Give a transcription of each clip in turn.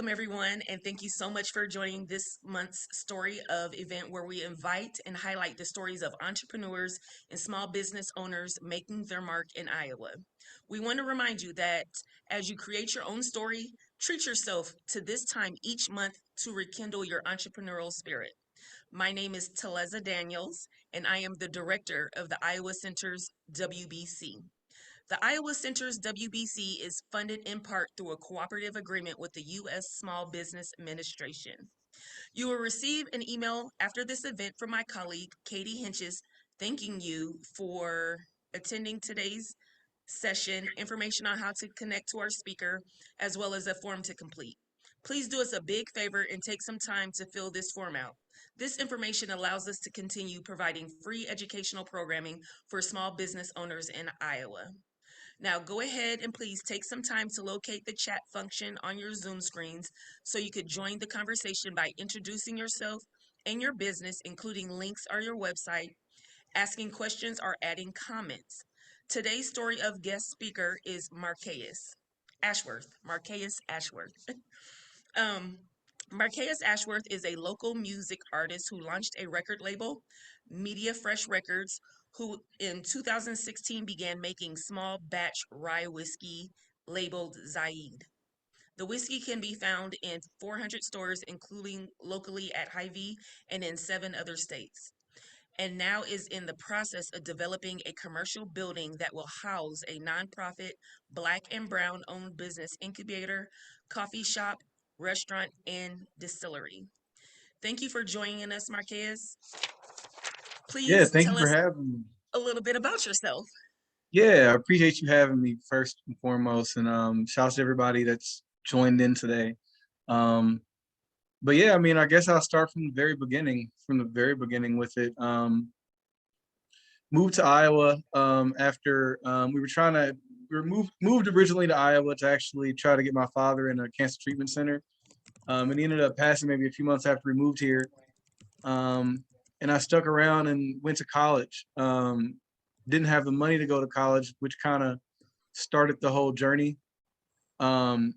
Welcome, everyone, and thank you so much for joining this month's story of event where we invite and highlight the stories of entrepreneurs and small business owners making their mark in Iowa. We want to remind you that as you create your own story, treat yourself to this time each month to rekindle your entrepreneurial spirit. My name is Teleza Daniels, and I am the director of the Iowa Center's WBC. The Iowa Center's WBC is funded in part through a cooperative agreement with the U.S. Small Business Administration. You will receive an email after this event from my colleague, Katie Hinches, thanking you for attending today's session, information on how to connect to our speaker, as well as a form to complete. Please do us a big favor and take some time to fill this form out. This information allows us to continue providing free educational programming for small business owners in Iowa. Now go ahead and please take some time to locate the chat function on your Zoom screens so you could join the conversation by introducing yourself and your business, including links or your website, asking questions, or adding comments. Today's story of guest speaker is Marquas Ashworth. Marquas Ashworth. um, Marquas Ashworth is a local music artist who launched a record label, Media Fresh Records, who in 2016 began making small batch rye whiskey labeled Ziyad. The whiskey can be found in 400 stores, including locally at Hy-Vee and in 7 other states, and now is in the process of developing a commercial building that will house a nonprofit Black and Brown owned business incubator, coffee shop, restaurant, and distillery. Thank you for joining us, Marquez. Yeah, Please thank you tell for us having me. a little bit about yourself. Yeah, I appreciate you having me first and foremost, and shouts to everybody that's joined in today. Um, but yeah, I mean, I guess I'll start from the very beginning with it. Moved to Iowa after we were trying to we were moved originally to Iowa to actually try to get my father in a cancer treatment center, and he ended up passing maybe a few months after we moved here. Um, and I stuck around and went to college. Didn't have the money to go to college, which kind of started the whole journey. Um,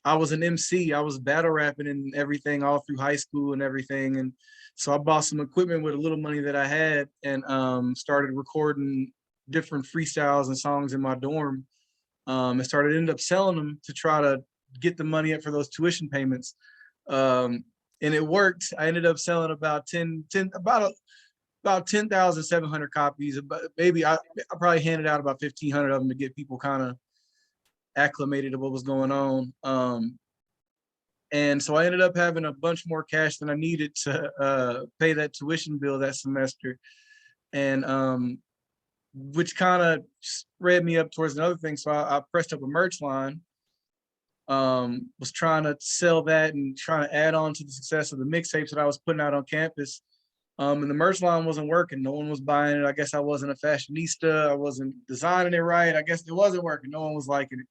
I was an MC. I was battle rapping and everything all through high school and everything. And so I bought some equipment with a little money that I had and started recording different freestyles and songs in my dorm. And ended up selling them to try to get the money up for those tuition payments. Um, and it worked. I ended up selling about 10 about 10,700 copies. But maybe I probably handed out about 1,500 of them to get people kind of acclimated to what was going on. And so I ended up having a bunch more cash than I needed to pay that tuition bill that semester, and which kind of spread me up towards another thing. So I pressed up a merch line, was trying to sell that and trying to add on to the success of the mixtapes that I was putting out on campus. And the merch line wasn't working. No one was buying it. I guess I wasn't a fashionista. I wasn't designing it right. I guess it wasn't working. No one was liking it.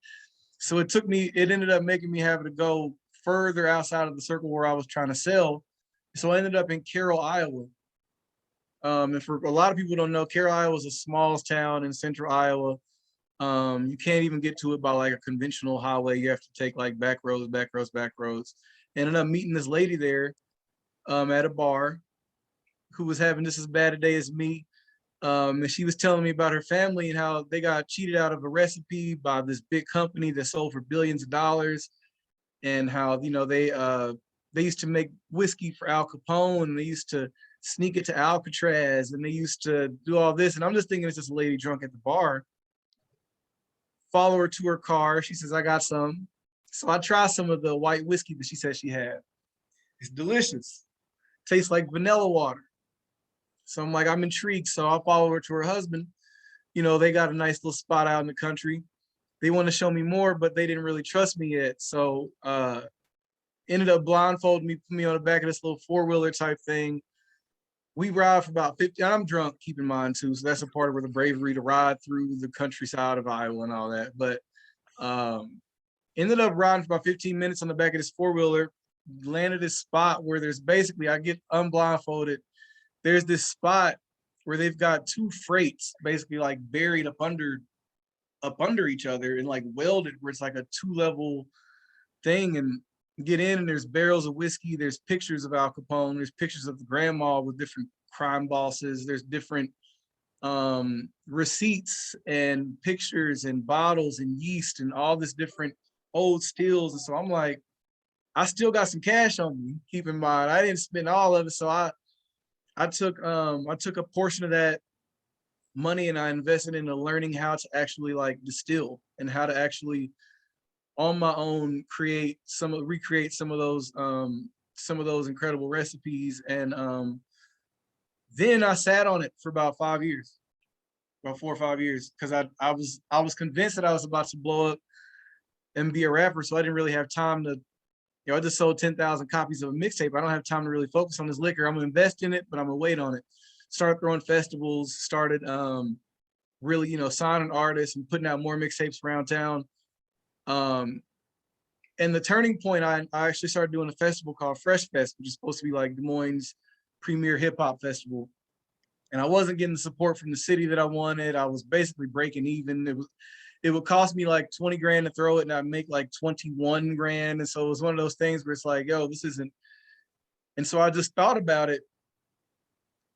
So it ended up making me have to go further outside of the circle where I was trying to sell. So I ended up in Carroll, Iowa. And for a lot of people who don't know, Carroll, Iowa is a small town in central Iowa. You can't even get to it by like a conventional highway. You have to take like back roads, back roads, back roads. Ended up meeting this lady there at a bar who was having just as bad a day as me. And she was telling me about her family and how they got cheated out of a recipe by this big company that sold for billions of dollars, and how they used to make whiskey for Al Capone, and they used to sneak it to Alcatraz, and they used to do all this. And I'm just thinking it's just a lady drunk at the bar. Follow her to her car. She says, "I got some." So I try some of the white whiskey that she said she had. It's delicious. Tastes like vanilla water. So I'm like, I'm intrigued. So I'll follow her to her husband. They got a nice little spot out in the country. They want to show me more, but they didn't really trust me yet. So ended up blindfolding me, put me on the back of this little four-wheeler type thing. We ride for about 50. I'm drunk, keep in mind too. So that's a part of where the bravery to ride through the countryside of Iowa and all that. But ended up riding for about 15 minutes on the back of this four-wheeler, landed this spot where there's basically, I get unblindfolded. There's this spot where they've got two freights basically like buried up under each other and like welded, where it's like a two-level thing. And get in and there's barrels of whiskey, there's pictures of Al Capone, there's pictures of the grandma with different crime bosses, there's different receipts and pictures and bottles and yeast and all this different old stills. And so I'm like, I still got some cash on me. Keep in mind, I didn't spend all of it. So I took a portion of that money and I invested into learning how to actually like distill and how to actually on my own recreate some of those incredible recipes. And then I sat on it for about 5 years, about 4 or 5 years, because I was convinced that I was about to blow up and be a rapper. So I didn't really have time to, I just sold 10,000 copies of a mixtape. I don't have time to really focus on this liquor. I'm gonna invest in it, but I'm gonna wait on it. Started throwing festivals, started really, signing artists and putting out more mixtapes around town. And the turning point, I actually started doing a festival called Fresh Fest, which is supposed to be like Des Moines' premier hip hop festival. And I wasn't getting the support from the city that I wanted. I was basically breaking even. It would cost me like 20 grand to throw it, and I'd make like 21 grand. And so it was one of those things where it's like, yo, this isn't. And so I just thought about it,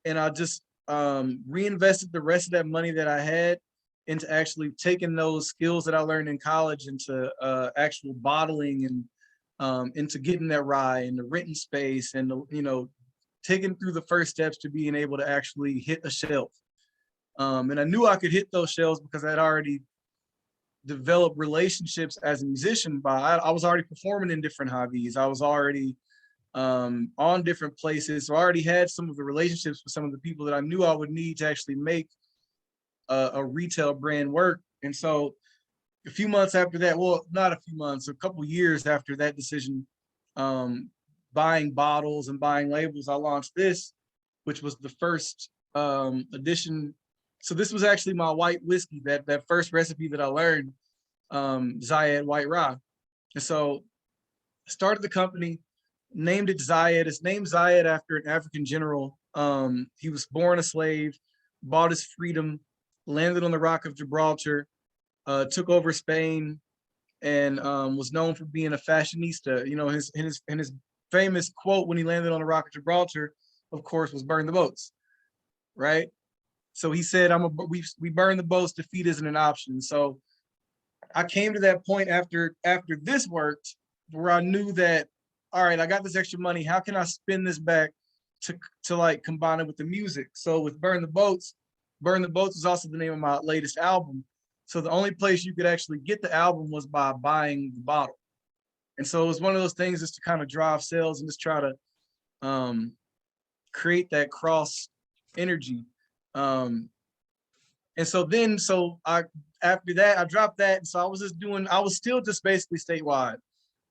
and I just reinvested the rest of that money that I had into actually taking those skills that I learned in college into actual bottling and into getting that rye and the renting space and taking through the first steps to being able to actually hit a shelf. And I knew I could hit those shelves because I'd already developed relationships as a musician. I was already performing in different Hy-Vees. I was already on different places. So I already had some of the relationships with some of the people that I knew I would need to actually make a retail brand work. And so a few months after that, well, not a few months, a couple years after that decision, buying bottles and buying labels, I launched this, which was the first edition. So this was actually my white whiskey, that first recipe that I learned, Ziyad White Rye. And so I started the company, named it Ziyad. It's named Ziyad after an African general. He was born a slave, bought his freedom, landed on the Rock of Gibraltar, took over Spain, and was known for being a fashionista. His famous quote when he landed on the Rock of Gibraltar, of course, was "Burn the boats," right? So he said, "We burn the boats. Defeat isn't an option." So I came to that point after this worked, where I knew that, all right, I got this extra money. How can I spin this back to like combine it with the music? So with Burn the Boats is also the name of my latest album. So the only place you could actually get the album was by buying the bottle. And so it was one of those things just to kind of drive sales and just try to create that cross energy. And so after that, I dropped that. And so I was still just basically statewide.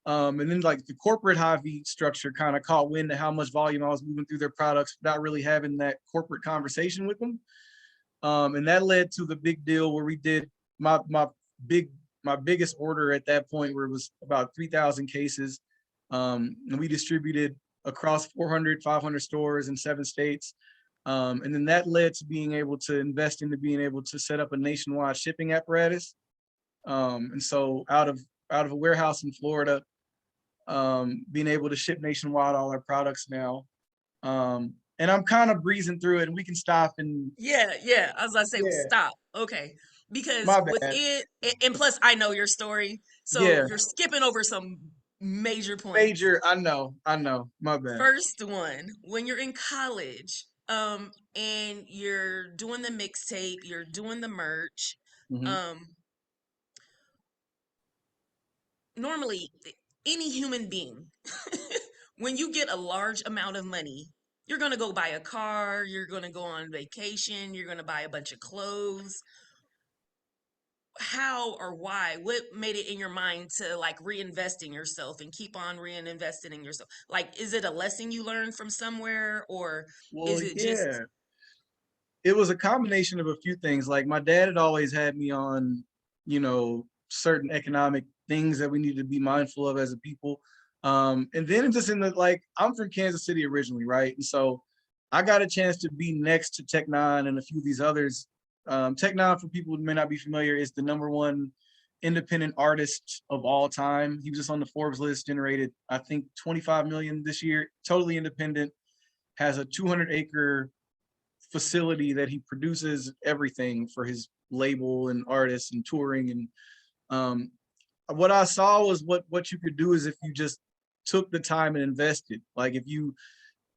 And then like the corporate Hy-Vee structure kind of caught wind of how much volume I was moving through their products without really having that corporate conversation with them. And that led to the big deal where we did my biggest order at that point, where it was about 3,000 cases. And we distributed across 400, 500 stores in 7 states. And then that led to being able to invest into being able to set up a nationwide shipping apparatus. And so out of a warehouse in Florida, being able to ship nationwide all our products now. And I'm kind of breezing through it, and we can stop and Yeah. I was gonna say yeah, stop. Okay. Because my with bad. it, and plus I know your story, so Yeah, you're skipping over some major points. major. I know. My bad. First one, when you're in college, and you're doing the mixtape, you're doing the merch, Hmm. um, normally any human being, when you get a large amount of money, you're gonna go buy a car, you're gonna go on vacation, you're gonna buy a bunch of clothes. How or why? What made it in your mind to like reinvest in yourself and keep on reinvesting in yourself? Like, is it a lesson you learned from somewhere, or Well, is it just yeah, it was a combination of a few things. Like my dad had always had me on, certain economic things that we need to be mindful of as a people. And then just in the like, I'm from Kansas City originally, right? And so I got a chance to be next to Tech Nine and a few of these others. Tech Nine, for people who may not be familiar, is the #1 independent artist of all time. He was just on the Forbes list, generated, I think, 25 million this year, totally independent, has a 200-acre facility that he produces everything for his label and artists and touring. And um, what I saw was what you could do is if you just took the time and invested. Like if you,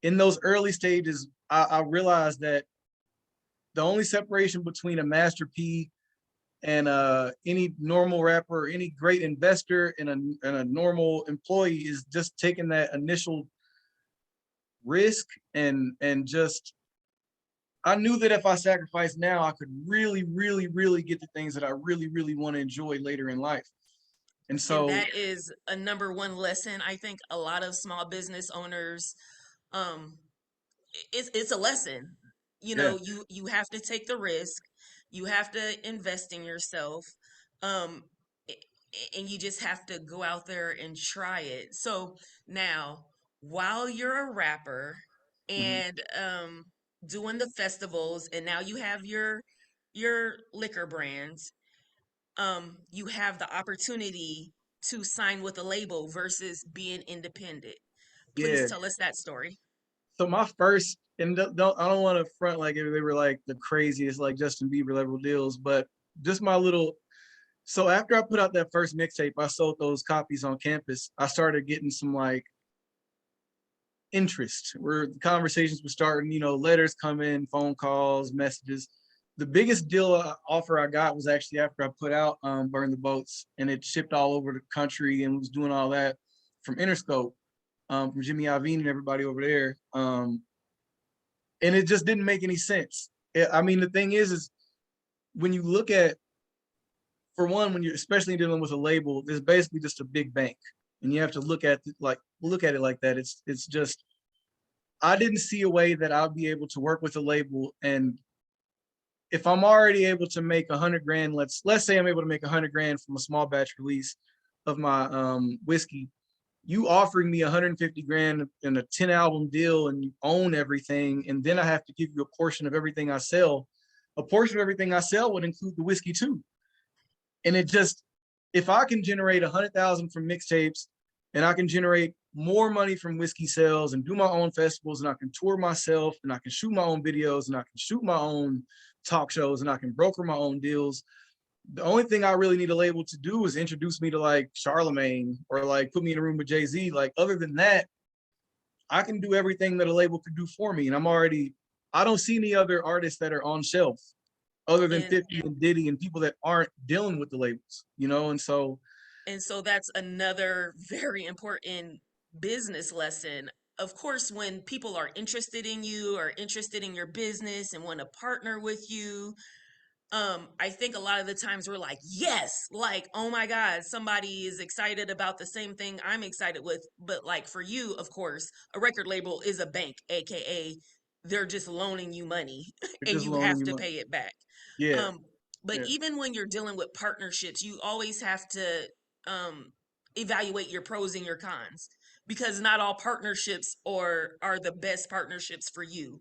in those early stages, I realized that the only separation between a Master P and any normal rapper or any great investor and a normal employee is just taking that initial risk and just, I knew that if I sacrificed now, I could really, really, really get the things that I really, really want to enjoy later in life. And And so, that is a number one lesson. I think a lot of small business owners, um, it's a lesson. You yeah, know, you have to take the risk, you have to invest in yourself, um, and you just have to go out there and try it. So now, while you're a rapper mhm, and doing the festivals, and now you have your liquor brands, you have the opportunity to sign with a label versus being independent. Please yeah. tell us that story. So my first, and don't I don't want to front like they were like the craziest like Justin Bieber level deals, but just my little. So after I put out that first mixtape, I sold those copies on campus. I started getting some like interest where the conversations were starting, letters come in, phone calls, messages. The biggest deal offer I got was actually after I put out Burn the Boats, and it shipped all over the country and was doing all that from Interscope, from Jimmy Iovine and everybody over there. And it just didn't make any sense. I mean, the thing is when you look at, for one, when you're especially dealing with a label, it's basically just a big bank, and you have to look at it like that. It's just, I didn't see a way that I'll be able to work with a label, and if I'm already able to make 100 grand, let's say I'm able to make 100 grand from a small batch release of my whiskey. You offering me 150 grand in a 10 album deal, and you own everything, and then I have to give you a portion of everything I sell. A portion of everything I sell would include the whiskey too. And it just, if I can generate 100,000 from mixtapes, and I can generate more money from whiskey sales and do my own festivals, and I can tour myself, and I can shoot my own videos, and I can shoot my own talk shows, and I can broker my own deals. The only thing I really need a label to do is introduce me to like Charlemagne or like put me in a room with Jay-Z. Like, other than that, I can do everything that a label could do for me. And I don't see any other artists that are on shelf other than And 50 and Diddy and people that aren't dealing with the labels. And so, and so that's another very important business lesson. Of course, when people are interested in you or interested in your business and want to partner with you, I think a lot of the times we're like, yes, like, oh my God, somebody is excited about the same thing I'm excited with. But like for you, of course, a record label is a bank, aka they're just loaning you money they're and just you loaning have you to money. pay it back. Yeah, um but yeah, even when you're dealing with partnerships, you always have to evaluate your pros and your cons, because not all partnerships are the best partnerships for you.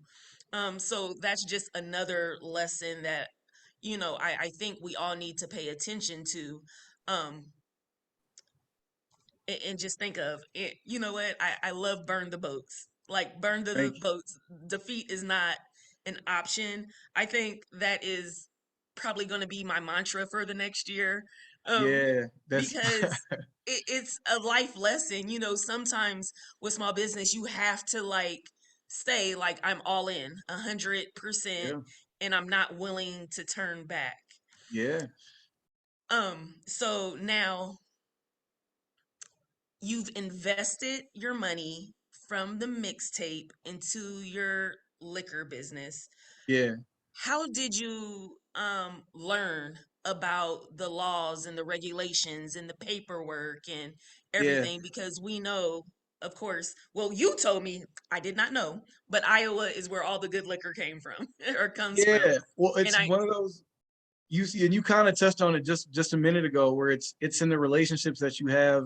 So that's just another lesson that I think we all need to pay attention to, um and just think of it. You know what, I love Burn the Boats. Like, burn the thank you. boats, defeat is not an option. I think that is probably going to be my mantra for the next year, um Yeah, that's because it's a life lesson. Sometimes with small business you have to like say like, I'm all in 100%, yeah, and I'm not willing to turn back. yeah, So now you've invested your money from the mixtape into your liquor business. yeah, How did you learn about the laws and the regulations and the paperwork and yeah, everything? Because we know, of course, well, you told me, I did not know, but Iowa is where all the good liquor came from or comes from. yeah. Well, And it's I one of those, you see, and you kind of touched on it just a minute ago, where it's in the relationships that you have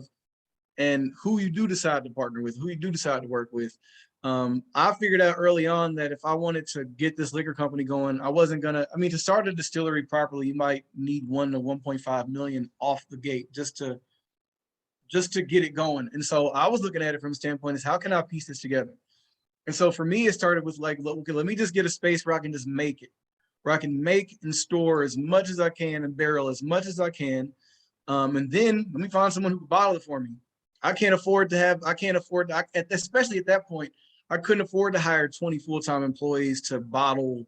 and who you do decide to partner with, who you do decide to work with. I figured out early on that if I wanted to get this liquor company going, I wasn't gonna. I mean, to start a distillery properly, you might need 1 to 1.5 million off the gate just to get it going. And so I was looking at it from a standpoint is how can I piece this together? And so for me, it started with like, okay, let me just get a space where I can just make it, where I can make and store as much as I can and barrel as much as I can. And then let me find someone who can bottle it for me. I can't afford to, especially at that point, I couldn't afford to hire 20 full-time employees to bottle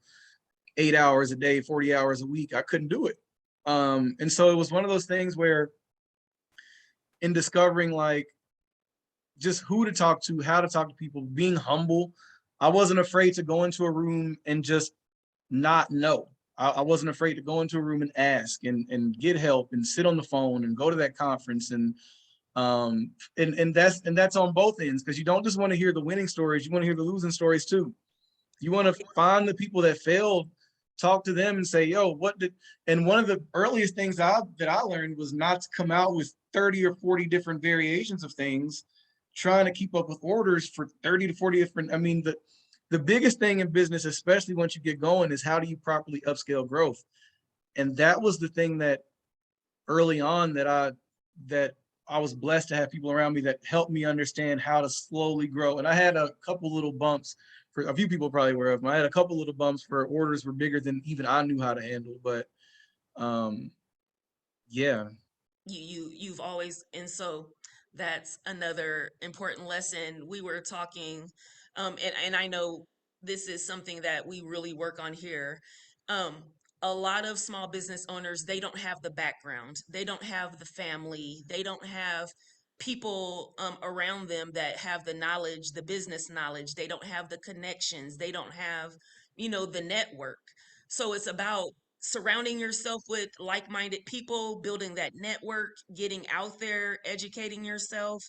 8 hours a day, 40 hours a week. I couldn't do it. And so it was one of those things where in discovering like just who to talk to, how to talk to people, being humble, I wasn't afraid to go into a room and just not know. I wasn't afraid to go into a room and ask and get help and sit on the phone and go to that conference and that's on both ends because you don't just want to hear the winning stories, you want to hear the losing stories too. You want to find the people that failed, talk to them and say, yo, what did, and one of the earliest things that I learned was not to come out with 30 or 40 different variations of things, trying to keep up with orders for 30 to 40 different. I mean, the biggest thing in business, especially once you get going, is how do you properly upscale growth? And that was the thing that early on that I was blessed to have people around me that helped me understand how to slowly grow. And I had a couple little bumps for a few people probably aware of them. I had a couple little bumps for orders were bigger than even I knew how to handle. But um, yeah, You've always, and so that's another important lesson. We were talking, and I know this is something that we really work on here. um a lot of small business owners, they don't have the background, they don't have the family, they don't have people around them that have the knowledge, the business knowledge, they don't have the connections, they don't have, the network. So it's about surrounding yourself with like-minded people, building that network, getting out there, educating yourself.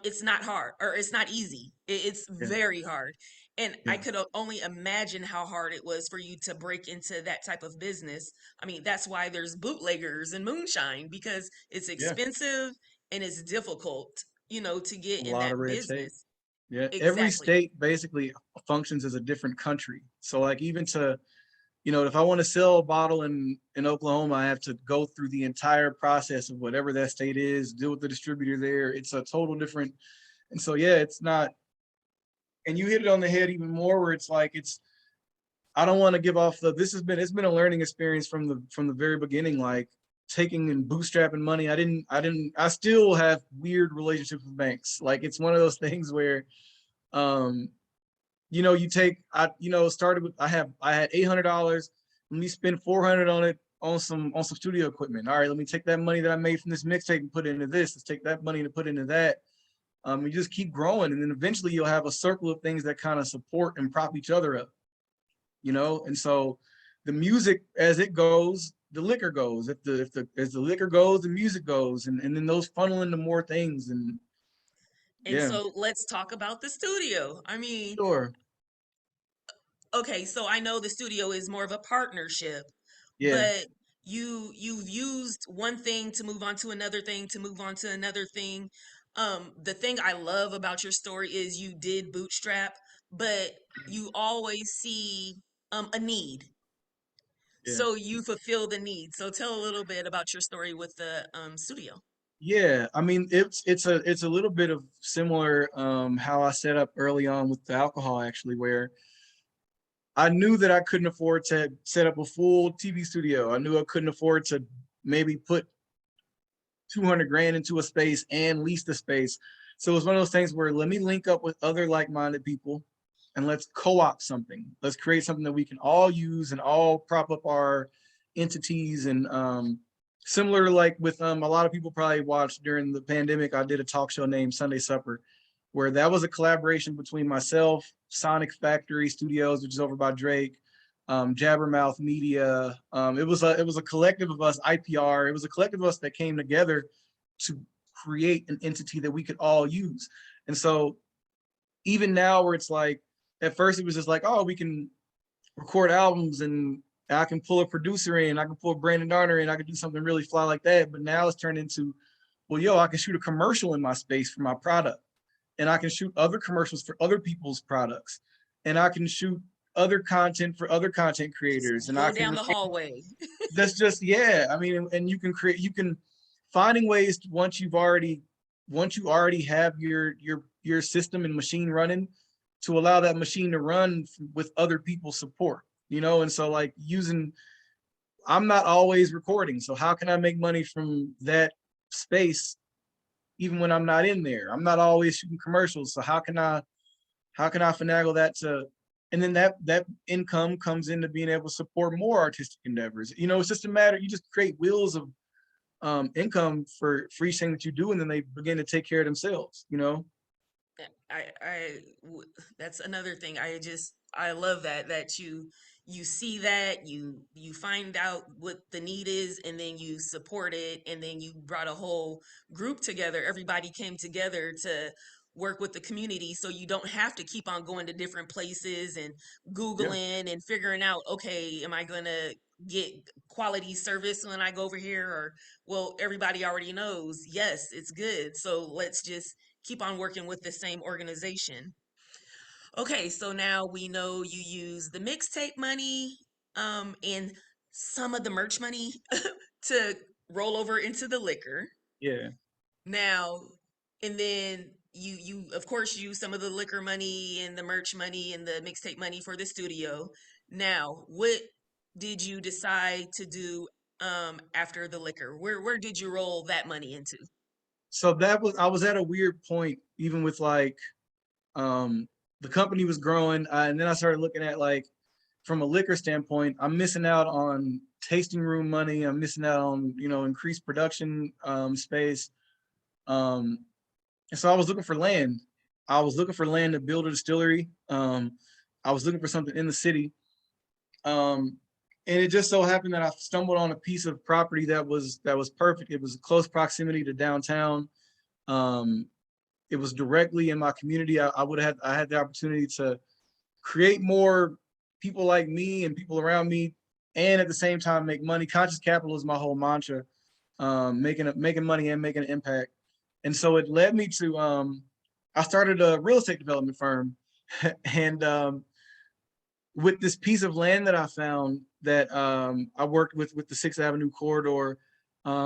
It's not hard, or it's not easy. It's yeah, very hard. And I yeah, could only imagine how hard it was for you to break into that type of business. I mean, that's why there's bootleggers and moonshine, because it's yeah. expensive and it's difficult, to A get in lot of that red tape. business. Yeah, every Exactly. state basically functions as a different country. So like even to if I want to sell a bottle in Oklahoma, I have to go through the entire process of whatever that state is, deal with the distributor there. It's a total different. And so yeah, it's not. And you hit it on the head even more, where it's like it's. I don't want to give off the. This has been it's been a learning experience from the very beginning. Like taking and bootstrapping money. I still have weird relationships with banks. Like it's one of those things where um you take started with I had $800. Let me spend 400 on it on some studio equipment. All right, let me take that money that I made from this mixtape and put it into this. Let's take that money and put it into that. You just keep growing, and then eventually you'll have a circle of things that kind of support and prop each other up. And so the music as it goes, the liquor goes. If the as the liquor goes, the music goes, and then those funnel into more things. And And yeah, so let's talk about the studio. I mean, sure, okay, so I know the studio is more of a partnership, yeah. but you've used one thing to move on to another thing, to move on to another thing. The thing I love about your story is you did bootstrap, but you always see a need. Yeah. So you fulfill the need. So tell a little bit about your story with the studio. Yeah, I mean it's a little bit of similar how I set up early on with the alcohol actually, where I knew that I couldn't afford to set up a full TV studio. I knew I couldn't afford to maybe put 200 grand into a space and lease the space. So it was one of those things where let me link up with other like-minded people and let's co-op something. Let's create something that we can all use and all prop up our entities. And similar like with a lot of people probably watched during the pandemic, I did a talk show named Sunday Supper, where that was a collaboration between myself, Sonic Factory Studios, which is over by Drake, Jabbermouth Media. It was a collective of us, IPR. It was a collective of us that came together to create an entity that we could all use. And so even now, where it's like at first it was just like, oh, we can record albums and I can pull a producer in, I can pull Brandon Darner in, I can do something really fly like that. But now it's turned into, well, yo, I can shoot a commercial in my space for my product, and I can shoot other commercials for other people's products, and I can shoot other content for other content Just creators, and I go can down the hallway. that's just, yeah, I mean, and you can create, you can finding ways to, once you already have your system and machine running, to allow that machine to run with other people's support, you know. And so like using, I'm not always recording, so how can I make money from that space even when I'm not in there? I'm not always shooting commercials, so how can I finagle that to, and then that income comes into being able to support more artistic endeavors. You know, it's just a matter, you just create wheels of income for each thing that you do, and then they begin to take care of themselves, you know. That's another thing. I love that you see that you find out what the need is, and then you support it, and then you brought a whole group together. Everybody came together to work with the community, so you don't have to keep on going to different places and Yeah. googling and figuring out, okay, am I going to get quality service when I go over here? Or, well, everybody already knows, yes, it's good, so let's just keep on working with the same organization. Okay, so now we know you use the mixtape money, and some of the merch money to roll over into the liquor. Yeah. Now, and then you of course use some of the liquor money and the merch money and the mixtape money for the studio. Now, what did you decide to do after the liquor? Where did you roll that money into? So I was at a weird point, even with like um the company was growing, and then I started looking at like, from a liquor standpoint, I'm missing out on tasting room money, I'm missing out on, you know, increased production space. um and so I was looking for land. I was looking for land to build a distillery. I was looking for something in the city. um and it just so happened that I stumbled on a piece of property that was perfect. It was close proximity to downtown. um it was directly in my community. I had the opportunity to create more people like me and people around me, and at the same time make money. Conscious capital is my whole mantra. Making money and making an impact. And so it led me to, I started a real estate development firm. And with this piece of land that I found, that I worked with the Sixth Avenue corridor,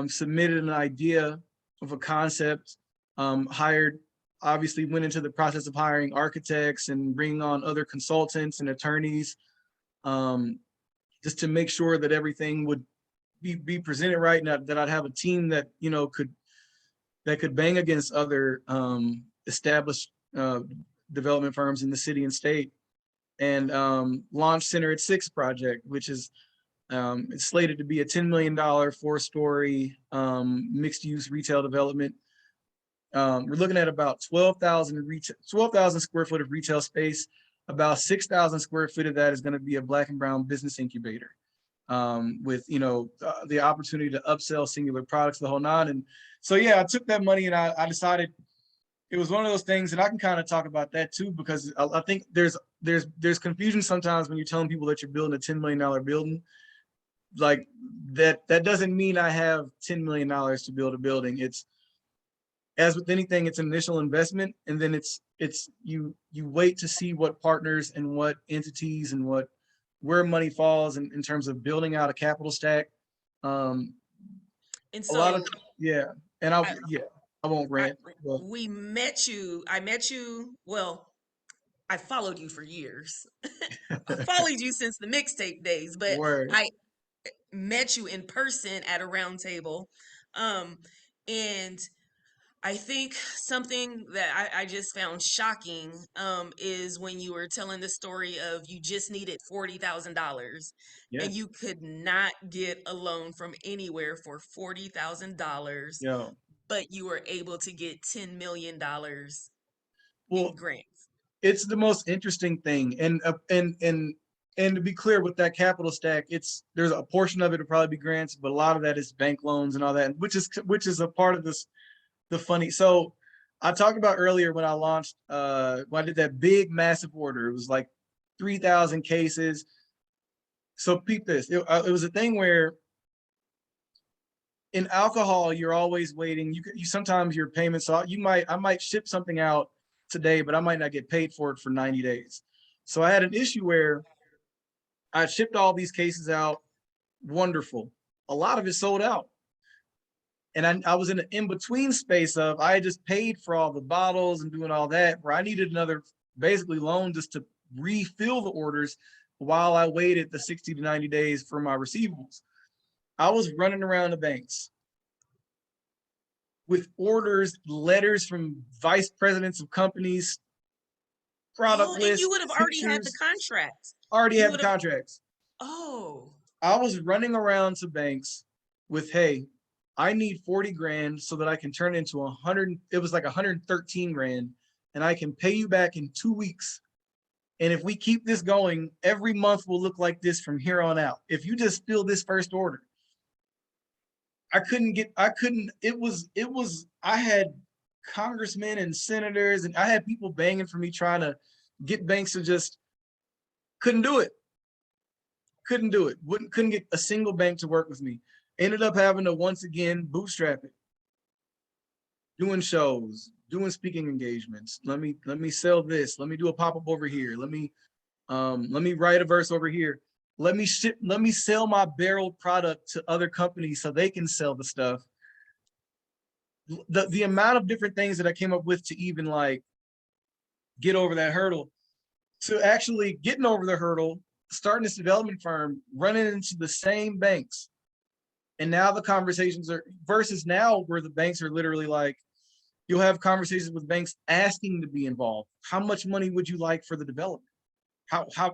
submitted an idea of a concept, hired, obviously went into the process of hiring architects and bringing on other consultants and attorneys, um, just to make sure that everything would be presented right, and that I'd have a team that, you know, could bang against other established development firms in the city and state. And launch Center at Six project, which is, it's slated to be a $10 million 4-story mixed use retail development. We're looking at about 12,000 square foot of retail space. About 6,000 square feet of that is going to be a Black and brown business incubator, with, you know, the opportunity to upsell singular products, the whole nine. And so yeah, I took that money and I decided it was one of those things, and I can kind of talk about that too, because I think there's confusion sometimes when you're telling people that you're building a $10 million building. Like, that doesn't mean I have $10 million to build a building. It's, as with anything, it's an initial investment, and then you wait to see what partners and what entities and where money falls in terms of building out a capital stack. Um, And a lot of, so yeah, and I, yeah, I won't I rant. But we met you. I met you. Well, I followed you for years. I followed you since the mixtape days, but word, I met you in person at a round table. Um, and I think something that I just found shocking, is when you were telling the story of you just needed $40,000 yeah, and you could not get a loan from anywhere for $40,000, yo, but you were able to get $10 million in well, grants. it's the most interesting thing. And to be clear, with that capital stack, there's a portion of it will probably be grants, but a lot of that is bank loans and all that, which is a part of this, the funny. So I talked about earlier when I launched, when I did that big massive order, it was like 3,000 cases. So peep this. It was a thing where In alcohol, you're always waiting. You sometimes your payments, I might ship something out today, but I might not get paid for it for 90 days. So I had an issue where I shipped all these cases out. Wonderful. A lot of it sold out. And I was in an in-between space of I just paid for all the bottles and doing all that, where I needed another basically loan just to refill the orders while I waited the 60 to 90 days for my receivables. I was running around the banks with orders, letters from vice presidents of companies, product Oh, and you lists, would have already had the pictures, contract. already You had the would have. contracts. Oh, I was running around to banks with, hey, I need 40 grand so that I can turn it into 100. It was like 113 grand, and I can pay you back in 2 weeks. And if we keep this going, every month will look like this from here on out. If you just fill this first order, I couldn't, I had congressmen and senators, and I had people banging for me trying to get banks to just couldn't do it. Couldn't do it. Couldn't get a single bank to work with me. Ended up having to once again bootstrap it, doing shows, doing speaking engagements. Let me sell this. Let me do a pop up over here. Let me write a verse over here. Let me sell my barreled product to other companies so they can sell the stuff. The amount of different things that I came up with to even like get over that hurdle, to actually getting over the hurdle, starting this development firm, running into the same banks. And now the conversations are versus now where the banks are literally like, you'll have conversations with banks asking to be involved. How much money would you like for the development?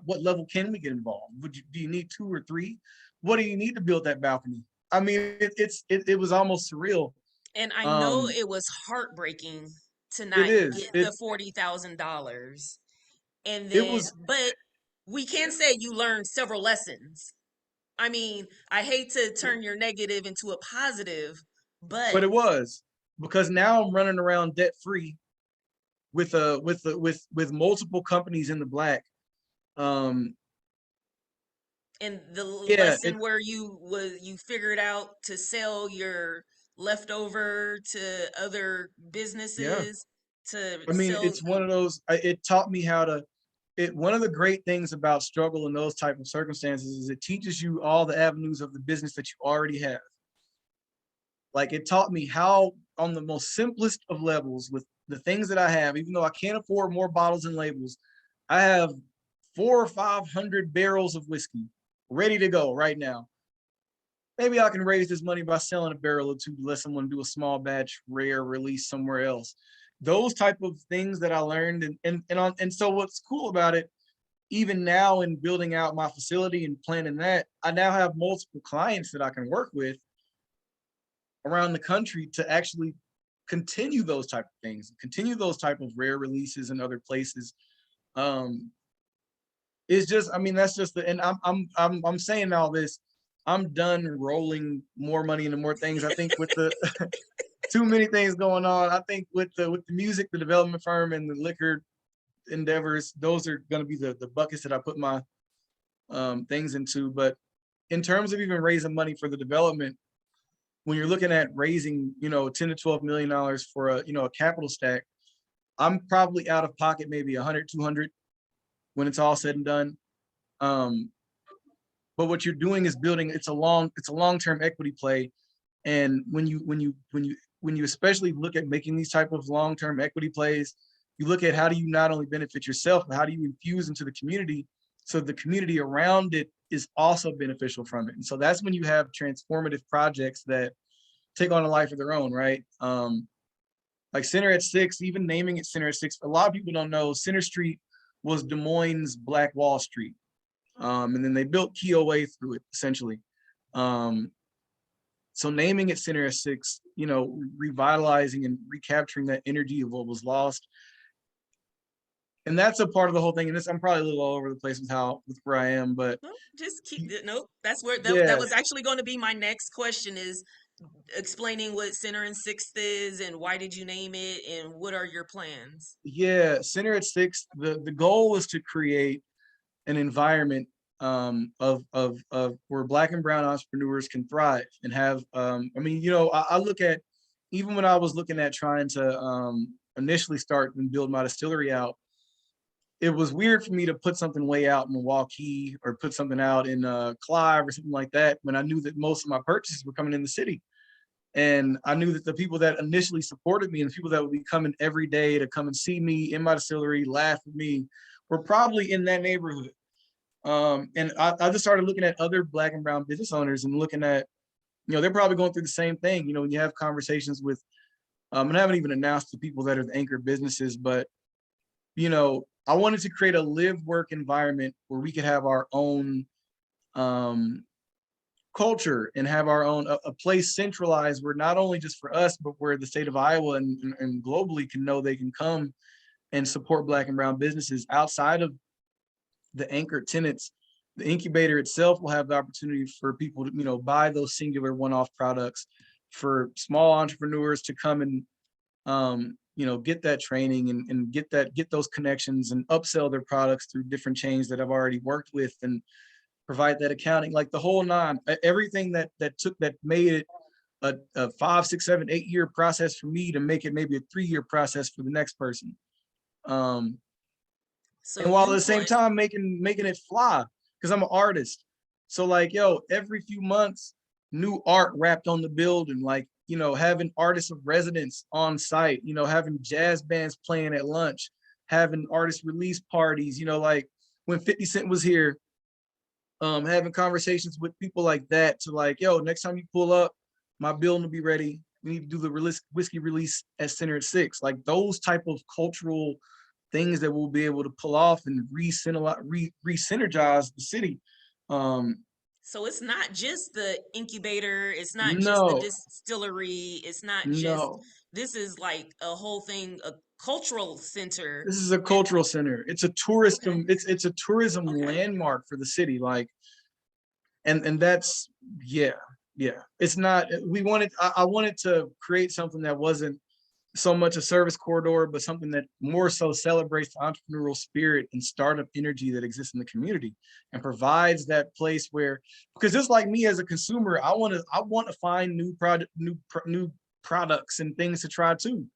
What level can we get involved? Do you need 2 or 3? What do you need to build that balcony? I mean, it was almost surreal. and I know Um, it was heartbreaking to it not is. get the $40,000. And It then, was, but we can say you learned several lessons. I mean, I hate to turn your negative into a positive, but but it was because now I'm running around debt free with multiple companies in the black. Um, and the yeah, lesson where you figured out to sell your leftover to other yeah. businesses to I mean, sell. it's one of those. It taught me how to. One of the great things about struggle in those type of circumstances is it teaches you all the avenues of the business that you already have. Like it taught me how, on the most simplest of levels, with the things that I have, even though I can't afford more bottles and labels, I have 400 or 500 barrels of whiskey ready to go right now. Maybe I can raise this money by selling a barrel or two to let someone do a small batch rare release somewhere else. Those type of things that I learned, and so what's cool about it, even now in building out my facility and planning that, I now have multiple clients that I can work with around the country to actually continue those type of things, continue those type of rare releases in other places. Um, it's just, I mean, that's just the, and I'm saying all this. I'm done rolling more money into more things. I think with the too many things going on, I think with the music, the development firm, and the liquor endeavors, those are going to be the buckets that I put my things into. But in terms of even raising money for the development, when you're looking at raising, 10 to 12 million dollars for a capital stack, I'm probably out of pocket maybe 100, 200 when it's all said and done. Um, but what you're doing is building. It's a long-term equity play, and when you especially look at making these type of long-term equity plays, you look at how do you not only benefit yourself, but how do you infuse into the community so the community around it is also beneficial from it. And so that's when you have transformative projects that take on a life of their own, right? Like Center at Six, even naming it Center at Six, a lot of people don't know Center Street was Des Moines' Black Wall Street. And then they built KOA through it, essentially. Um, so naming it Center at Six, revitalizing and recapturing that energy of what was lost. And that's a part of the whole thing. And this, I'm probably a little all over the place with where I am, but No, just keep it. Nope. That's where that yeah, was actually going to be my next question is explaining what Center and Sixth is and why did you name it and what are your plans? yeah. Center at Six, the goal was to create an environment. of where Black and brown entrepreneurs can thrive and have. I mean, you know, I look at, even when I was looking at trying to initially start and build my distillery out, it was weird for me to put something way out in Milwaukee or put something out in Clive or something like that when I knew that most of my purchases were coming in the city. And I knew that the people that initially supported me and the people that would be coming every day to come and see me in my distillery, laugh with me, were probably in that neighborhood. And I just started looking at other Black and brown business owners and looking at, you know, they're probably going through the same thing. You know, when you have conversations with, and I haven't even announced the people that are the anchor businesses, but, you know, I wanted to create a live work environment where we could have our own um, culture and have our own a place centralized where not only just for us, but where the state of Iowa and globally can know they can come and support Black and brown businesses outside of the anchor tenants. The incubator itself will have the opportunity for people to, you know, buy those singular one-off products, for small entrepreneurs to come and you know, get that training and get those connections and upsell their products through different chains that I've already worked with, and provide that accounting, like the whole nine, everything that made it a 5, 6, 7, 8 year process for me to make it maybe a 3 year process for the next person. Um, So and while at you the same want time making it fly, because I'm an artist. So like, yo, every few months, new art wrapped on the building, like, you know, having artists of residence on site, you know, having jazz bands playing at lunch, having artist release parties, you know, like when 50 Cent was here, having conversations with people like that to like, yo, next time you pull up, my building will be ready. We need to do the whiskey release at Center at 6. Like those type of cultural things that we'll be able to pull off and re-synergize the city. Um, So it's not just the incubator, it's not just the no, distillery, it's not just, no. this is like a whole thing, a cultural center. This is a And cultural center. It's a okay, it's a tourism okay. landmark for the city. Like, and that's, yeah, yeah. It's not, we wanted, I wanted to create something that wasn't so much a service corridor, but something that more so celebrates the entrepreneurial spirit and startup energy that exists in the community, and provides that place where, because just like me as a consumer, I want to find new products and things to try too.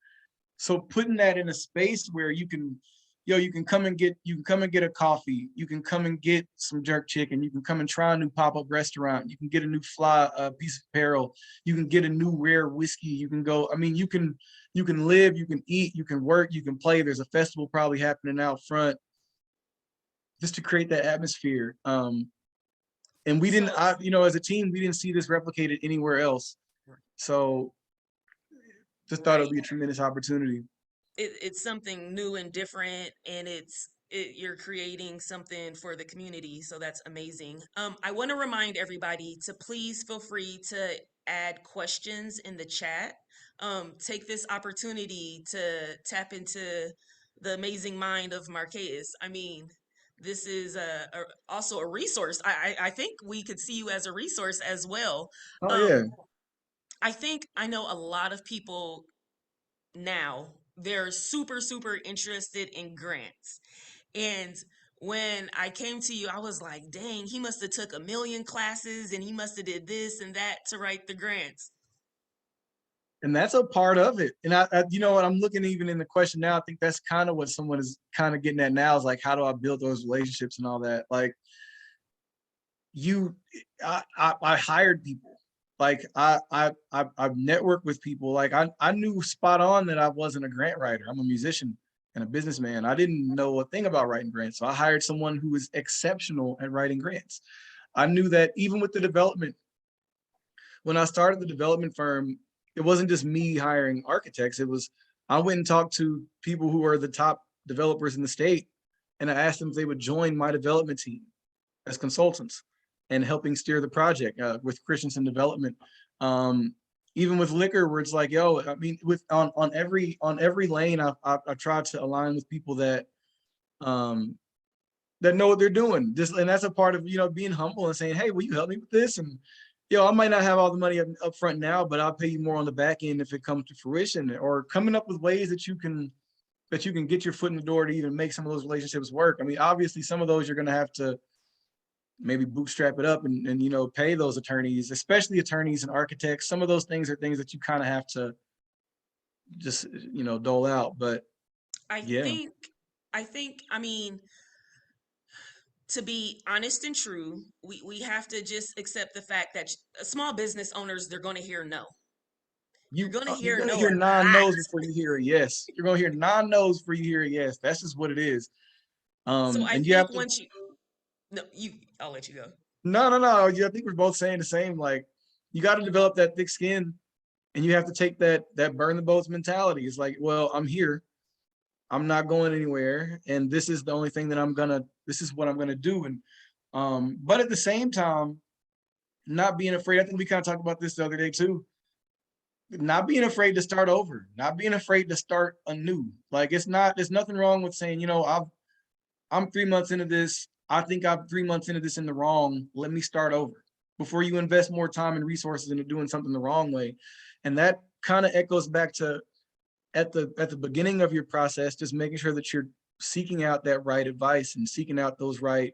So putting that in a space where you can, yo, you can come and get a coffee, you can come and get some jerk chicken, you can come and try a new pop-up restaurant, you can get a new fly piece of apparel, you can get a new rare whiskey, you can go, I mean, you can live, you can eat, you can work, you can play. There's a festival probably happening out front, just to create that atmosphere. And we didn't, So you know, as a team, we didn't see this replicated anywhere else. So just thought it would right. be a tremendous opportunity. It's something new and different, and you're creating something for the community, so that's amazing. I want to remind everybody to please feel free to add questions in the chat. Take this opportunity to tap into the amazing mind of Marquez. I mean, this is also a resource. I think we could see you as a resource as well. Oh yeah. um I think I know a lot of people now, they're super interested in grants. And when I came to you, I was like, dang, he must have took a million classes and he must have did this and that to write the grants. And that's a part of it. And you know what, I'm looking even in the question now, I think that's kind of what someone is kind of getting at now, is like, how do I build those relationships and all that? Like, you, I hired people. Like I've networked with people. Like I knew spot on that I wasn't a grant writer. I'm a musician and a businessman. I didn't know a thing about writing grants. So I hired someone who was exceptional at writing grants. I knew that even with the development, when I started the development firm, it wasn't just me hiring architects. It was, I went and talked to people who are the top developers in the state, and I asked them if they would join my development team as consultants and helping steer the project with Christensen Development. Um, Even with liquor, where it's like, yo, I mean, with on every lane, I tried to align with people um, that know what they're doing. Just, and that's a part of, you know, being humble and saying, hey, will you help me with this? And I might not have all the money up front now, but I'll pay you more on the back end if it comes to fruition. Or coming up with ways that you can get your foot in the door to even make some of those relationships work. I mean, obviously, some of those you're going to have to maybe bootstrap it up and you know, pay those attorneys, especially attorneys and architects. Some of those things are things that you kind of have to just, you know, dole out. But I yeah, think, I mean, to be honest and true, we have to just accept the fact that small business owners, they're going to hear no. You're going to you're hear gonna no a hear nine lot. no's before you hear a yes. You're gonna hear nine no's before you hear a yes. That's just what it is. So I And you think have to. once you, no, I'll let you go. No, no, no. Yeah, I think we're both saying the same. Like, you got to develop that thick skin, and you have to take that burn the boats mentality. It's like, well, I'm here. I'm not going anywhere, and this is the only thing that I'm gonna. This is what I'm gonna do. And but at the same time, not being afraid. I think we kind of talked about this the other day too. Not being afraid to start over. Not being afraid to start anew. Like, it's not. There's nothing wrong with saying, you know, I'm 3 months into this. I think I'm 3 months into this in the wrong. Let me start over before you invest more time and resources into doing something the wrong way. And that kind of echoes back to at the beginning of your process, just making sure that you're seeking out that right advice and seeking out those right.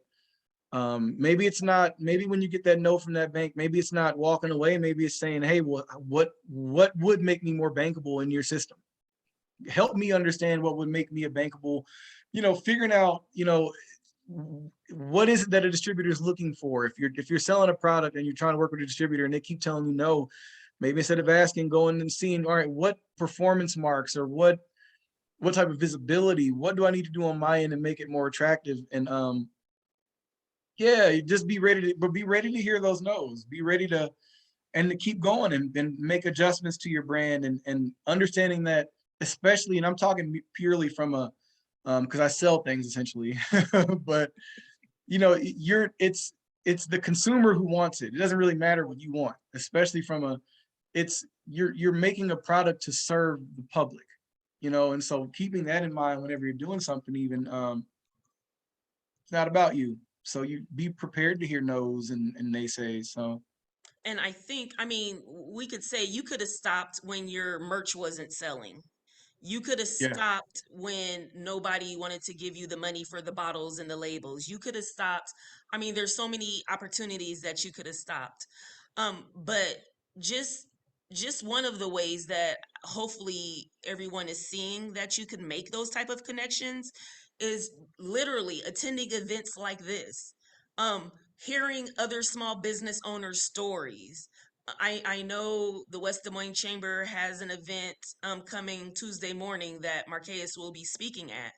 Maybe it's not. Maybe when you get that no from that bank, maybe it's not walking away. Maybe it's saying, "Hey, well, what would make me more bankable in your system? Help me understand what would make me a bankable, you know, figuring out, you know, what is it that a distributor is looking for. If you're selling a product and you're trying to work with a distributor and they keep telling you no, maybe instead of asking, going and seeing, all right, what performance marks or what type of visibility, what do I need to do on my end and make it more attractive? And yeah, just be ready to, but be ready to hear those no's. Be ready to and to keep going and make adjustments to your brand and understanding that, especially, and I'm talking purely from a because I sell things essentially, but you know, it's the consumer who wants it. It doesn't really matter what you want, especially from a it's you're making a product to serve the public, you know, and so keeping that in mind whenever you're doing something, even it's not about you. So you be prepared to hear no's and naysays. So And I think, I mean, we could say you could have stopped when your merch wasn't selling. You could have yeah, stopped when nobody wanted to give you the money for the bottles and the labels. You could have stopped. I mean, there's so many opportunities that you could have stopped. But just just one of the ways that hopefully everyone is seeing that you can make those type of connections is literally attending events like this. Hearing other small business owners' stories. I know the West Des Moines Chamber has an event coming Tuesday morning that Marquas will be speaking at.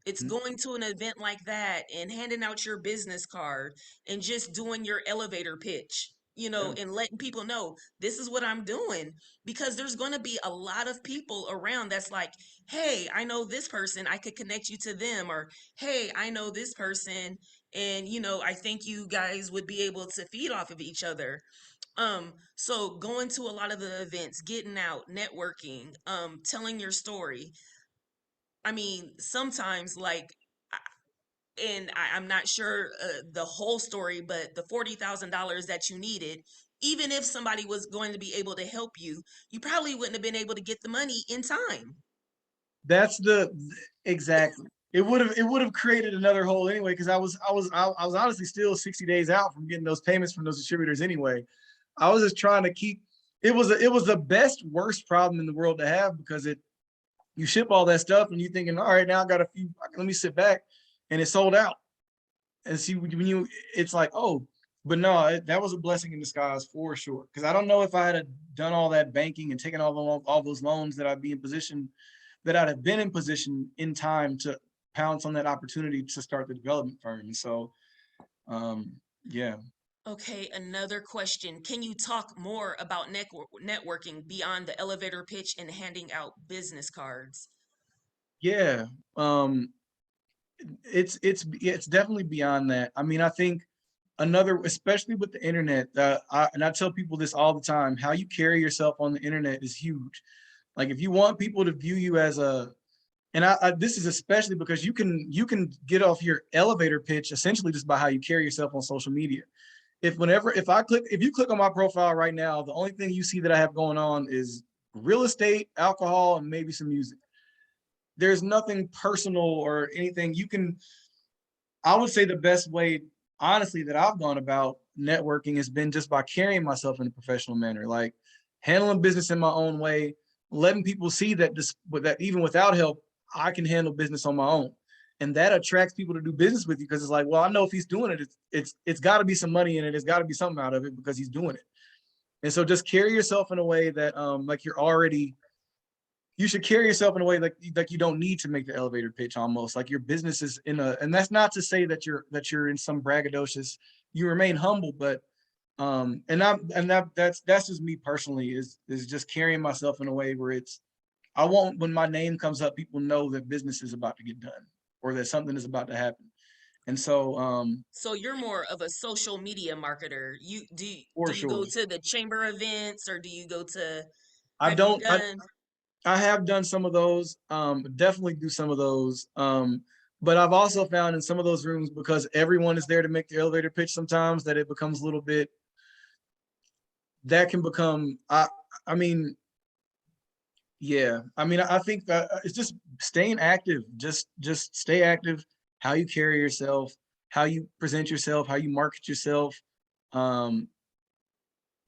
It's mm, going to an event like that and handing out your business card and just doing your elevator pitch, yeah, and letting people know this is what I'm doing. Because there's going to be a lot of people around that's like, hey, I know this person, I could connect you to them, or hey, I know this person, and I think you guys would be able to feed off of each other. So going to a lot of the events, getting out, networking, telling your story. I mean, sometimes like, and I'm not sure the whole story, but the $40,000 that you needed, even if somebody was going to be able to help you, you probably wouldn't have been able to get the money in time. that's the exactly. It would have created another hole anyway because I was honestly still 60 days out from getting those payments from those distributors anyway. I was just trying to keep. It was the best worst problem in the world to have because you ship all that stuff and you thinking, all right, now I got a few. Let me sit back, and it sold out. And see when you, it's like, oh, but no, that was a blessing in disguise for sure. Because I don't know if I had done all that banking and taken all those loans that I'd be in position, that I'd have been in position in time to pounce on that opportunity to start the development firm. And so, um, yeah, Okay, another question. Can you talk more about networking beyond the elevator pitch and handing out business cards? yeah. Um, it's definitely beyond that. I mean, I think another, especially with the internet, and I tell people this all the time, how you carry yourself on the internet is huge. Like, if you want people to view you as a, and this is especially because you can get off your elevator pitch essentially just by how you carry yourself on social media. If you click on my profile right now, the only thing you see that I have going on is real estate, alcohol, and maybe some music. There's nothing personal or anything. I would say the best way honestly that I've gone about networking has been just by carrying myself in a professional manner, like handling business in my own way, letting people see that this, that even without help, I can handle business on my own. And that attracts people to do business with you because it's like, well, I know if he's doing it, it's got to be some money in it. It's got to be something out of it because he's doing it. And so just carry yourself in a way that like you're already, you should carry yourself in a way like you don't need to make the elevator pitch, almost like your business is in a, and that's not to say that you're in some braggadocious, you remain humble, but that's just me personally, is just carrying myself in a way where it's, I won't, when my name comes up, people know that business is about to get done or that something is about to happen. And so So you're more of a social media marketer. You do for you sure. go to the chamber events, or do you go to, I have you don't done? I have done some of those, definitely do some of those. But I've also found in some of those rooms, because everyone is there to make the elevator pitch sometimes, that it becomes a little bit, that can become, I mean, yeah, I mean, I think that it's just staying active, just stay active, how you carry yourself, how you present yourself, how you market yourself. Um,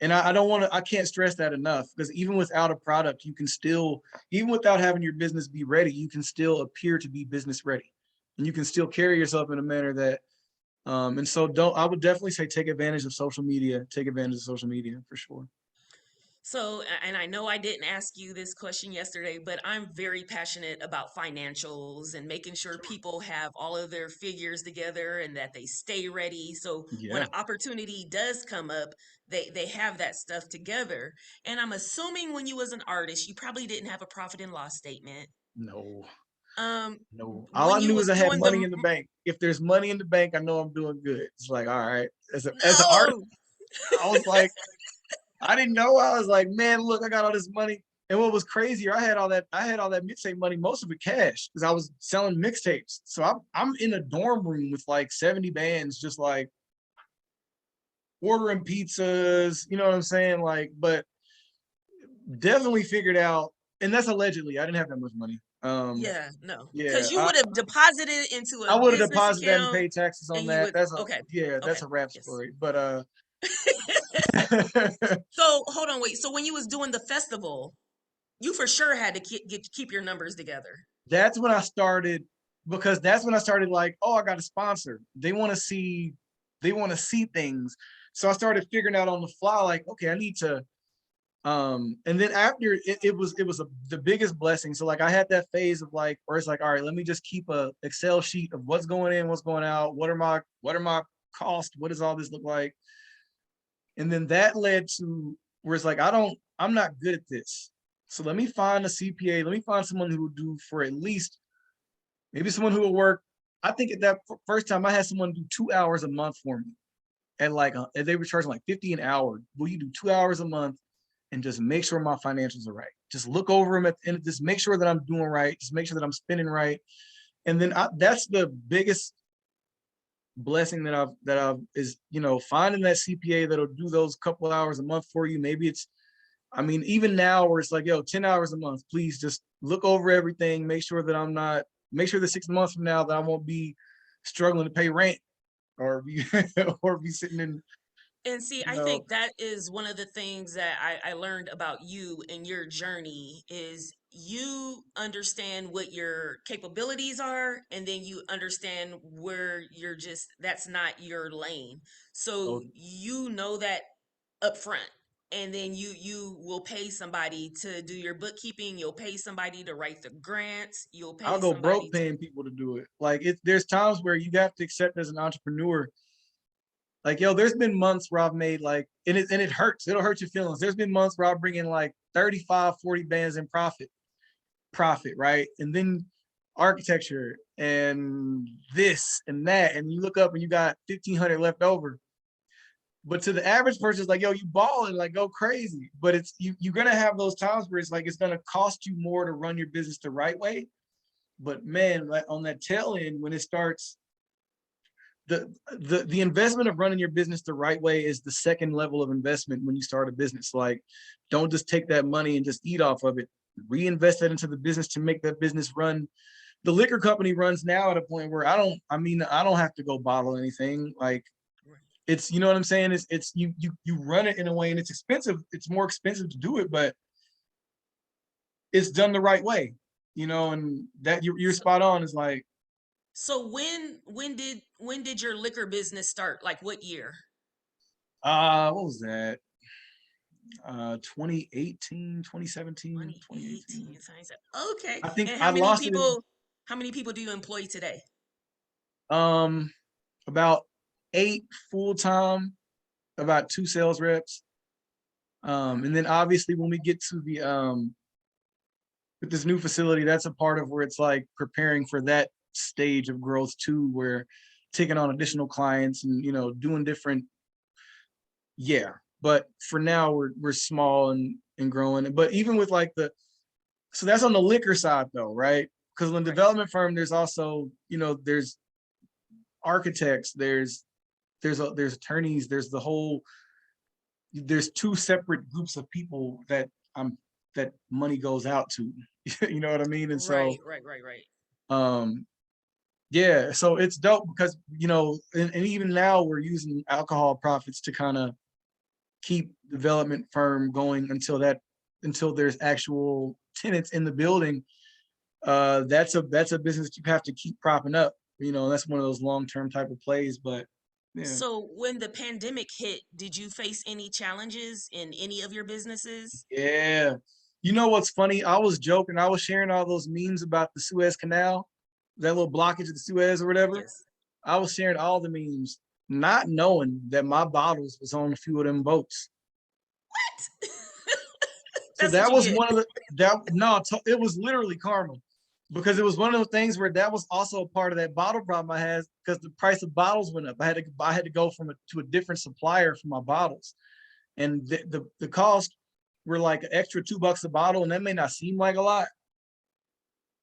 and I don't want to, I can't stress that enough, because even without a product, you can still, even without having your business be ready, you can still appear to be business ready, and you can still carry yourself in a manner that, and so don't, I would definitely say take advantage of social media, take advantage of social media for sure. So, and I know I didn't ask you this question yesterday, but I'm very passionate about financials and making sure Sure. people have all of their figures together and that they stay ready. So when Yeah. an opportunity does come up, they have that stuff together. And I'm assuming when you was an artist, you probably didn't have a profit and loss statement. No, Um, no. All I when you knew is was I had doing money the, in the bank. If there's money in the bank, I know I'm doing good. It's like, all right. As an artist, no, I was like, I didn't know. I was like, man, look, I got all this money. And what was crazier, I had all that mixtape money, most of it cash, because I was selling mixtapes. So I'm in a dorm room with like 70 bands, just like ordering pizzas, you know what I'm saying? Like, but definitely figured out, and that's allegedly. I didn't have that much money. yeah, no, Yeah, because you would have deposited it into a I would have business deposited that and account, paid taxes on and you that. would, That's a, okay, yeah, okay, that's a rap yes. story. But So hold on, wait. So when you was doing the festival, you for sure had to keep your numbers together. that's when I started, because that's when I started like, oh, I got a sponsor. They want to see things. So I started figuring out on the fly, like, okay, I need to, and then after the biggest blessing. So like I had that phase of like, where it's like, all right, let me just keep a Excel sheet of what's going in, what's going out, what are my costs, what does all this look like? And then that led to where it's like, I'm not good at this. So let me find a CPA, let me find someone who will do for at least, maybe someone who will work. I think at that first time I had someone do 2 hours a month for me. And like they were charging like 50 an hour. Will you do 2 hours a month and just make sure my financials are right? Just look over them and just make sure that I'm doing right. Just make sure that I'm spending right. And then that's the biggest blessing that I've is, finding that CPA that'll do those couple hours a month for you. Maybe it's, I mean, even now where it's like, yo, 10 hours a month, please just look over everything, make sure that I'm not, make sure that 6 months from now that I won't be struggling to pay rent or be or be sitting in, And see, you I know, think that is one of the things that I learned about you and your journey is you understand what your capabilities are, and then you understand where you're just, that's not your lane. So so you know that up front. And then you will pay somebody to do your bookkeeping, you'll pay somebody to write the grants, you'll I'll pay go somebody broke to, paying people to do it. Like there's times where you have to accept as an entrepreneur, like, yo, there's been months where I've made like, and it hurts. It'll hurt your feelings. There's been months where I bring in like 35, 40 bands in profit, right? And then architecture and this and that. And you look up and you got 1,500 left over. But to the average person, it's like, yo, you balling, like go crazy. But it's you're gonna have those times where it's like it's gonna cost you more to run your business the right way. But man, like on that tail end, when it starts, the investment of running your business the right way is the second level of investment when you start a business. Like, don't just take that money and just eat off of it. Reinvest that into the business to make that business run. The liquor company runs now at a point where I don't have to go bottle anything. Like it's, you know what I'm saying? It's you run it in a way, and it's expensive. It's more expensive to do it, but it's done the right way, you know, and that you're So, spot on. Is like, so when did your liquor business start? Like what year? what was that? 2018, 2017, 2018. 2018. Okay. I think And I lost it in how many people do you employ today? um about 8 full-time, about 2 sales reps. And then obviously when we get to the with this new facility, that's a part of where it's like preparing for that stage of growth too, where taking on additional clients and, you know, doing different, yeah. But for now we're small and growing. But even with like the, so that's on the liquor side though, right? Because in the Right. development firm, there's also, you know, there's architects, there's attorneys, there's the whole, there's 2 separate groups of people that I'm that money goes out to. You know what I mean? And Right, so right, right, right. um yeah, so it's dope because, you know, and even now we're using alcohol profits to kind of keep development firm going until there's actual tenants in the building. That's a business you have to keep propping up. You know, that's one of those long-term type of plays. But yeah. So when the pandemic hit, did you face any challenges in any of your businesses? Yeah. You know what's funny? I was joking. I was sharing all those memes about the Suez Canal, that little blockage of the Suez or whatever. Yes. I was sharing all the memes, not knowing that my bottles was on a few of them boats. So That's what that you was get. one of the that no, it was literally karma, because it was one of those things where that was also a part of that bottle problem I had, because the price of bottles went up. I had to go to a different supplier for my bottles, and the cost were like an extra $2 a bottle, and that may not seem like a lot,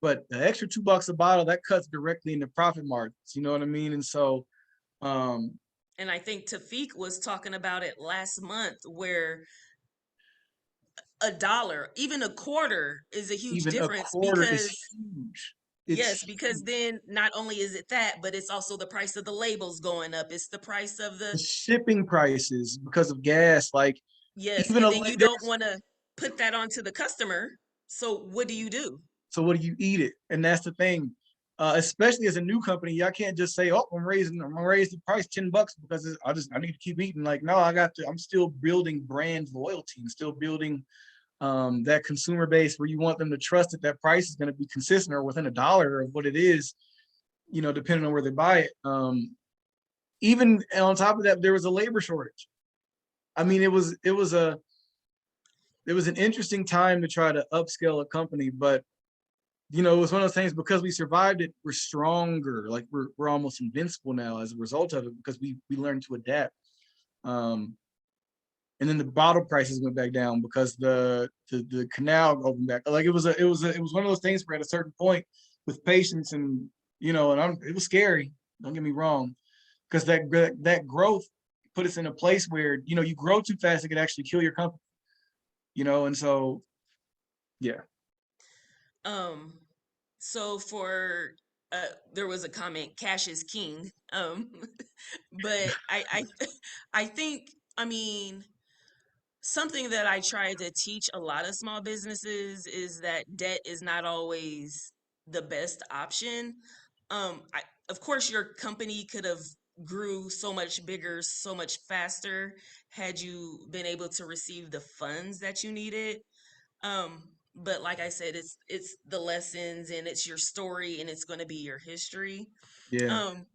but the extra $2 a bottle that cuts directly into profit margins. You know what I mean? And so, um, And I think Tafik was talking about it last month where a dollar, even a quarter is a huge even a difference quarter is because huge. yes, It's because huge. then not only is it that, but it's also the price of the labels going up. It's the price of The the shipping prices because of gas, like yes, even and a then you don't there's want to put that onto the customer. So what do you do? so what do you eat it? And that's the thing. Especially as a new company, y'all can't just say, "Oh, I'm gonna raise the price $10 because I need to keep eating." Like, no, I'm still building brand loyalty and still building that consumer base where you want them to trust that that price is going to be consistent or within a dollar of what it is, you know, depending on where they buy it. Even on top of that, there was a labor shortage. I mean, it was an interesting time to try to upscale a company, but you know, it was one of those things, because we survived it, we're stronger. Like we're almost invincible now as a result of it, because we learned to adapt. Um, and then the bottle prices went back down because the canal opened back. Like it was one of those things where at a certain point, with patience and, you know, it was scary. Don't get me wrong, because that growth put us in a place where, you know, you grow too fast, it could actually kill your company. You know, and so yeah. Um, so for there was a comment, cash is king. But I think, I mean, something that I try to teach a lot of small businesses is that debt is not always the best option. Of course, your company could have grew so much bigger, so much faster had you been able to receive the funds that you needed. But like I said, it's the lessons and it's your story and it's going to be your history. Yeah. Um,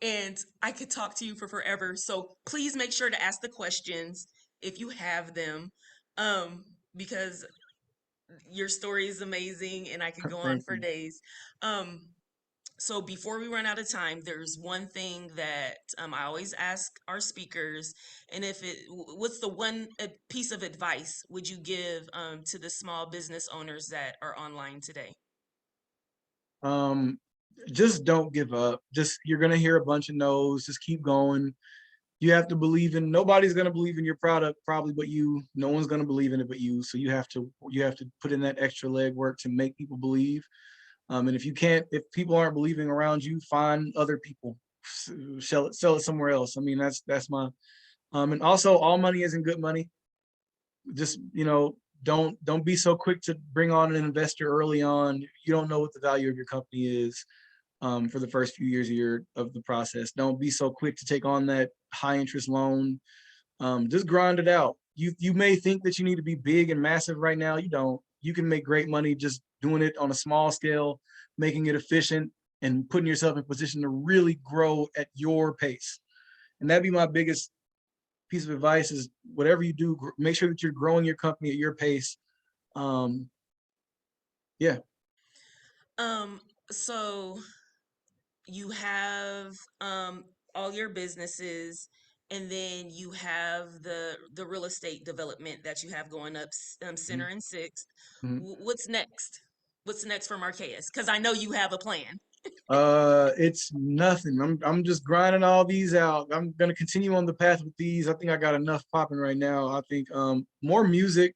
and I could talk to you for forever. So please make sure to ask the questions if you have them, because your story is amazing and I could go on Thank for you. days. Um, so before we run out of time, there's one thing that I always ask our speakers, and what's the one piece of advice would you give to the small business owners that are online today? Um, just don't give up. Just, you're gonna hear a bunch of no's. Just keep going. You have to believe in, nobody's gonna believe in your product probably but you. No one's gonna believe in it but you. So you have to put in that extra legwork to make people believe. And if people aren't believing around you, find other people. sell it somewhere else. I mean, that's my and also all money isn't good money. Just, don't be so quick to bring on an investor early on. You don't know what the value of your company is for the first few years of the process. Don't be so quick to take on that high interest loan. Just grind it out. You may think that you need to be big and massive right now. You don't. You can make great money just doing it on a small scale, making it efficient, and putting yourself in a position to really grow at your pace. And that'd be my biggest piece of advice: is whatever you do, make sure that you're growing your company at your pace. Um, yeah, Um, so you have all your businesses, and then you have the real estate development that you have going up, Center mhm, and Sixth. mhm. What's next? What's next for Marquez? Because I know you have a plan. It's nothing. I'm just grinding all these out. I'm gonna continue on the path with these. I think I got enough popping right now. I think more music.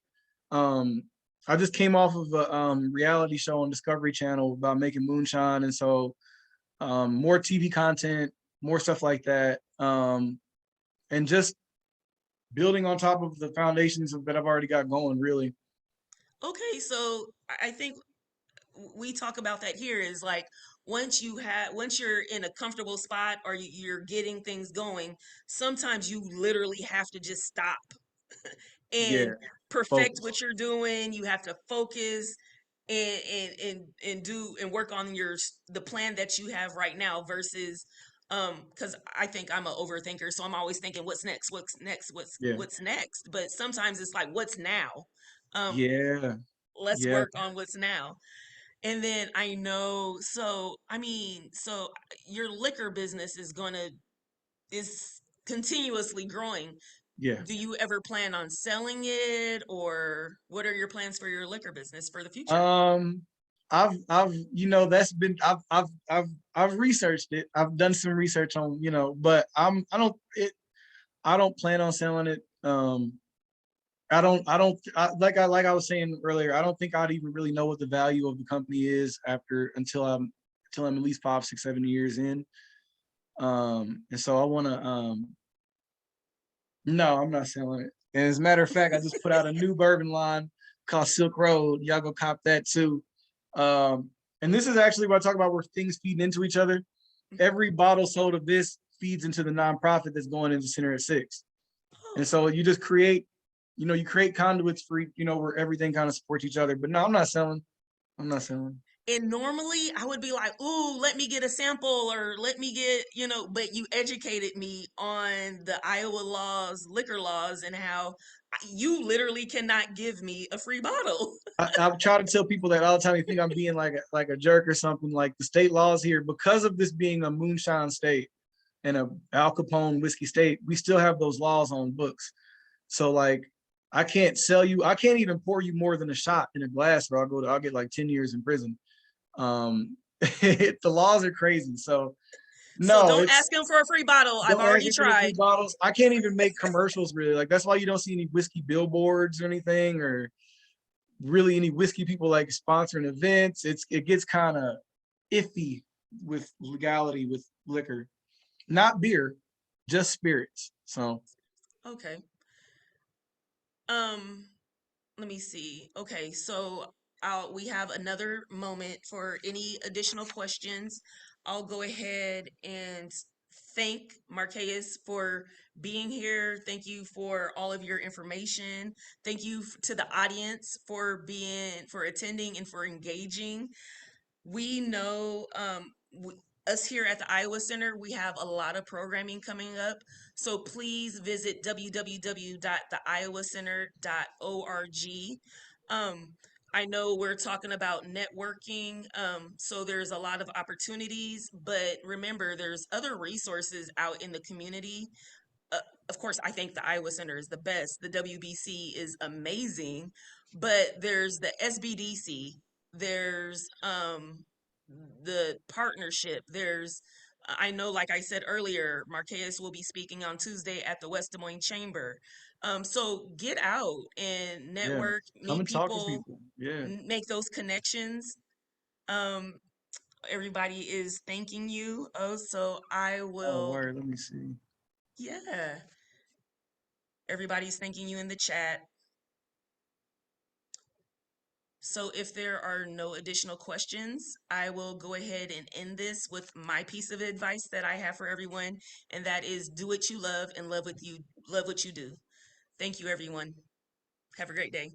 Um, I just came off of a reality show on Discovery Channel about making moonshine, and so more TV content, more stuff like that, and just building on top of the foundations that I've already got going. Really, Okay, so I think we talk about that here is like once you're in a comfortable spot or you're getting things going, sometimes you literally have to just stop yeah, and perfect focus. what you're doing. You have to focus and do and work on the plan that you have right now versus because I think I'm an overthinker, so I'm always thinking what's next, what's next, Yeah, what's next. But sometimes it's like what's now. Um, yeah, let's yeah, work on what's now. And then I know, so I mean, so your liquor business is continuously growing. yeah. Do you ever plan on selling it, or what are your plans for your liquor business for the future? Um, I've that's been I've researched it. I've done some research on, but I don't plan on selling it. Like I was saying earlier, I don't think I'd even really know what the value of the company is until I'm at least 5, 6, 7 years in. And so I want to no, I'm not selling it. And as a matter of fact, I just put out a new bourbon line called Silk Road. Y'all go cop that too. Um, and this is actually what I talk about, where things feed into each other. Every bottle sold of this feeds into the nonprofit that's going into Center at Six. And Oh, so you just create, you create conduits for, where everything kind of supports each other. But no, I'm not selling. I'm not selling. and normally I would be like, "Ooh, let me get a sample or let me get, but you educated me on the Iowa laws, liquor laws, and how you literally cannot give me a free bottle." I try to tell people that all the time. You think I'm being like a jerk or something. Like, the state laws here, because of this being a moonshine state and a Al Capone whiskey state, we still have those laws on books. So like, I can't even pour you more than a shot in a glass, or I'll get like 10 years in prison. The laws are crazy. So So no, don't it's ask him for a free bottle. I've don't ask already me for the free tried. bottles. I can't even make commercials really. Like, that's why you don't see any whiskey billboards or anything, or really any whiskey people like sponsoring events. It gets kind of iffy with legality with liquor, not beer, just spirits. So Okay. Um, let me see. Okay, so we have another moment for any additional questions. I'll go ahead and thank Marquez for being here. Thank you for all of your information. Thank you to the audience for attending and for engaging. We know us here at the Iowa Center, we have a lot of programming coming up. So please visit www.theiowacenter.org. Um, I know we're talking about networking, so there's a lot of opportunities, but remember, there's other resources out in the community. uh, of course, I think the Iowa Center is the best. The WBC is amazing, but there's the SBDC, there's the partnership, there's I know, like I said earlier, Marquez will be speaking on Tuesday at the West Des Moines Chamber. So get out and yeah, network, come meet and talk to people, people. Yeah, make those connections. Um, Everybody is thanking you. Oh, so I Oh, will, word. Let me see. yeah. Everybody's thanking you in the chat. So if there are no additional questions, I will go ahead and end this with my piece of advice that I have for everyone, and that is do what you love and love what you do. Thank you, everyone. Have a great day.